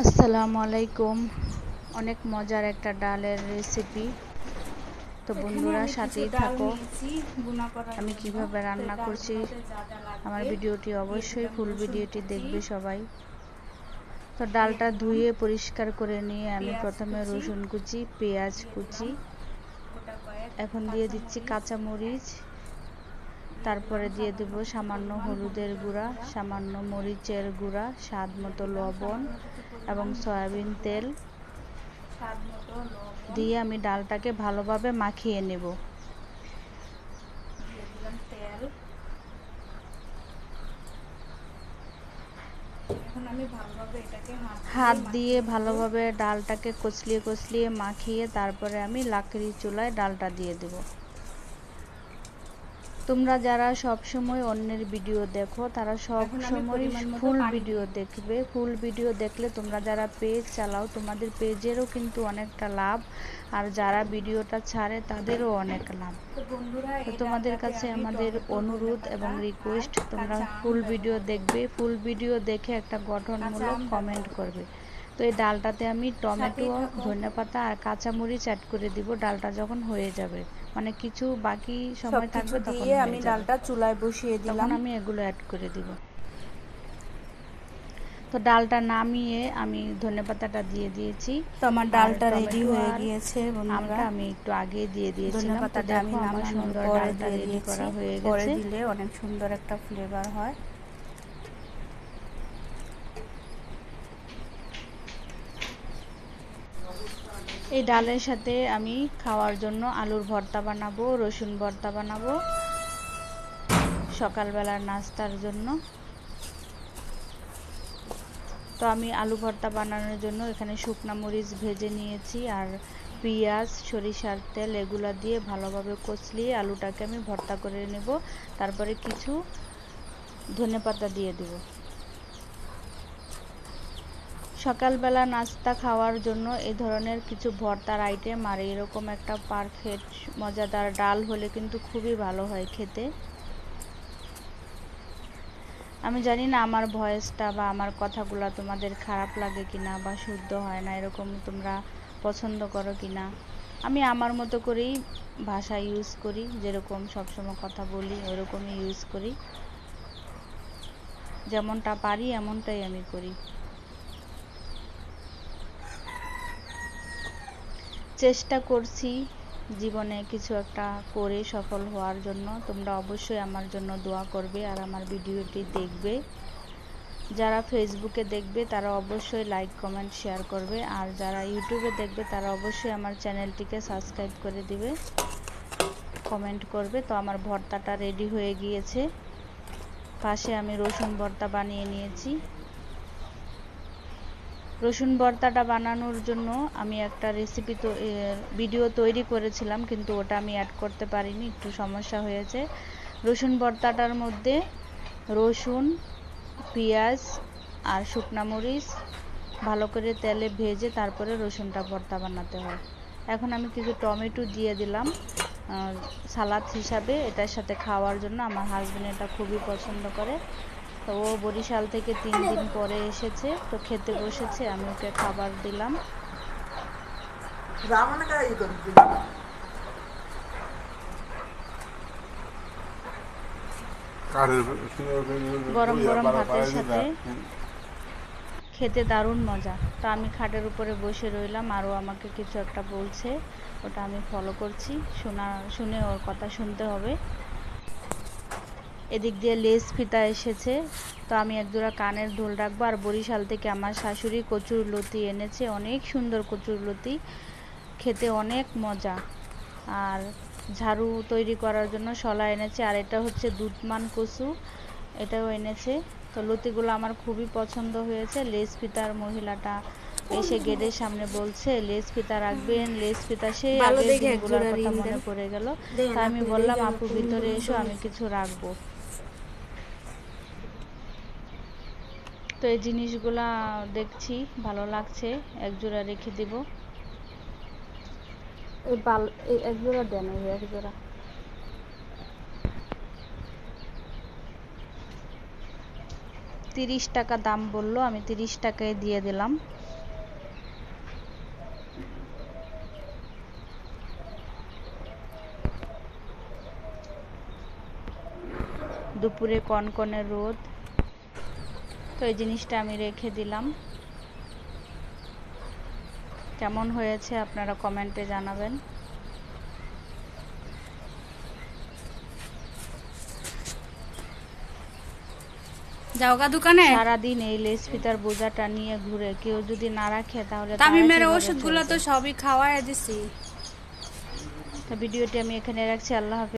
আসসালামু আলাইকুম। অনেক মজার একটা ডালের রেসিপি। তো বন্ধুরা সাথেই থাকো। আমি কিভাবে রান্না করছি আমার ভিডিওটি অবশ্যই ফুল ভিডিওটি দেখবে সবাই। তো ডালটা ধুয়ে পরিষ্কার করে নিয়ে আমি প্রথমে রসুন কুচি, পেঁয়াজ কুচি, এখন দিয়ে দিচ্ছি কাঁচামরিচ, তারপরে দিয়ে দেব সামান্য হলুদের গুঁড়া, সামান্য মরিচের গুঁড়া, স্বাদ মতো লবণ এবং সয়াবিন তেল দিয়ে আমি ডালটাকে ভালোভাবে মাখিয়ে নেব। হাত দিয়ে ভালোভাবে ডালটাকে কচলিয়ে কচলিয়ে মাখিয়ে তারপরে আমি লাকড়ির চুলায় ডালটা দিয়ে দেব। তোমরা যারা সব সময় অন্যের ভিডিও দেখো তারা সব সময় ফুল ভিডিও দেখবে। ফুল ভিডিও দেখলে তোমরা যারা পেজ চালাও তোমাদের পেজেরও কিন্তু অনেকটা লাভ, আর যারা ভিডিওটা ছাড়ে তাদেরও অনেক লাভ। তো তোমাদের কাছে আমাদের অনুরোধ এবং রিকোয়েস্ট, তোমরা ফুল ভিডিও দেখবে, ফুল ভিডিও দেখে একটা গঠনমূলক কমেন্ট করবে। তো এই ডালটাতে আমি টমেটো, ধনেপাতা আর কাঁচামরিচ অ্যাড করে দিব ডালটা যখন হয়ে যাবে, মানে কিছু বাকি সময় থাকবে তখন আমি ডালটা চুলায় বসিয়ে দিলাম, আমি এগুলো অ্যাড করে দিব। তো ডালটা নামিয়ে আমি ধনেপাতাটা দিয়ে দিয়েছি। তো আমার ডালটা রেডি হয়ে গিয়েছে বন্ধুরা। আমি একটু আগে দিয়ে দিয়েছিলাম। তো দেখো আমার সুন্দর ডালটা রেডি করা হয়ে গেছে। পরে দিলে অনেক সুন্দর একটা ফ্লেভার হয়। এই ডালের সাথে আমি খাওয়ার জন্য আলুর ভর্তা বানাবো, রসুন ভর্তা বানাবো সকালবেলার নাস্তার জন্য। তো আমি আলু ভর্তা বানানোর জন্য এখানে শুকনো মরিচ ভেজে নিয়েছি, আর পেঁয়াজ, সরিষার তেল এগুলা দিয়ে ভালোভাবে কচলিয়ে আলুটাকে আমি ভর্তা করে নেব। তারপরে কিছু ধনেপাতা দিয়ে দেব। সকালবেলা নাস্তা খাওয়ার জন্য এই ধরনের কিছু ভর্তার আইটেম আর এরকম একটা পারফেক্ট মজাদার ডাল হলে কিন্তু খুবই ভালো হয় খেতে। আমি জানি না আমার ভয়েসটা বা আমার কথাগুলো তোমাদের খারাপ লাগে কিনা বা শুদ্ধ হয় না, এরকম তোমরা পছন্দ করো কিনা। আমি আমার মতো করেই ভাষা ইউজ করি, যেরকম সবসময় কথা বলি ওরকমই ইউজ করি, যেমনটা পারি এমনটাই আমি করি। চেষ্টা করছি জীবনে কিছু একটা করে সফল হওয়ার জন্য। তোমরা অবশ্যই আমার জন্য দোয়া করবে আর আমার ভিডিওটি দেখবে। যারা ফেসবুকে দেখবে তারা অবশ্যই লাইক, কমেন্ট, শেয়ার করবে, আর যারা ইউটিউবে দেখবে তারা অবশ্যই আমার চ্যানেলটিকে সাবস্ক্রাইব করে দিবে, কমেন্ট করবে। তো আমার ভর্তাটা রেডি হয়ে গিয়েছে। পাশে আমি রসুন ভর্তা বানিয়ে নিয়েছি। রসুন ভর্তাটা বানানোর জন্য আমি একটা রেসিপি ভিডিও তৈরি করেছিলাম, কিন্তু ওটা আমি অ্যাড করতে পারিনি, একটু সমস্যা হয়েছে। রসুন ভর্তাটার মধ্যে রসুন, পেঁয়াজ আর শুকনা মরিচ ভালো করে তেলে ভেজে তারপরে রসুনটা ভর্তা বানাতে হয়। এখন আমি কিছু টমেটো দিয়ে দিলাম সালাদ হিসাবে, এটার সাথে খাওয়ার জন্য। আমার হাজব্যান্ড এটা খুবই পছন্দ করে। তো ও বরিশাল থেকে 3 দিন পরে এসেছে, তো খেতে বসেছে, আমি ওকে খাবার দিলাম। গরম গরম ভাতের সাথে খেতে দারুণ মজা। তো আমি খাটের উপরে বসে রইলাম, আরও আমাকে কিছু একটা বলছে, ওটা আমি ফলো করছি, শুনে ওর কথা শুনতে হবে। এদিক দিয়ে লেস ফিতা এসেছে, তো আমি একজোড়া কানের দুল রাখবো। আর বরিশাল থেকে আমার শাশুড়ি কচুর লতি এনেছে, অনেক সুন্দর কচুর লতি, খেতে অনেক মজা। আর ঝাড়ু তৈরি করার জন্য শলা এনেছে, আর এটা হচ্ছে দুধমান কচু, এটাও এনেছে। তো লতিগুলো আমার খুবই পছন্দ হয়েছে। লেস ফিতার মহিলাটা এসে গেটের সামনে বলছে লেস ফিতা রাখবেন, লেস ফিতা, সেই আগের দিনগুলোর কথা মনে পড়ে গেল। তা আমি বললাম আপু ভিতরে এসো, আমি কিছু রাখবো। তো এই জিনিসগুলা দেখছি ভালো লাগছে, একজোড়া রেখে দিব। এই একজোড়া দেন, এই একজোড়া। 30 টাকা দাম বললো, আমি 30 টাকায় দিয়ে দিলাম। দুপুরে কনকনে রোদ, তো এই জিনিসটা আমি রেখে দিলাম। কেমন হয়েছে আপনারা কমেন্টে জানাবেন। যাওগা দোকানে সারাদিন এই লেস ফিতার বোঝাটা নিয়ে ঘুরে কেউ যদি না রাখে তাহলে তামিমের ওষুধগুলো তো সবই খাওয়ায় দিছি। ভিডিওটি আমি এখানে রাখছি। আল্লাহ হাফেজ।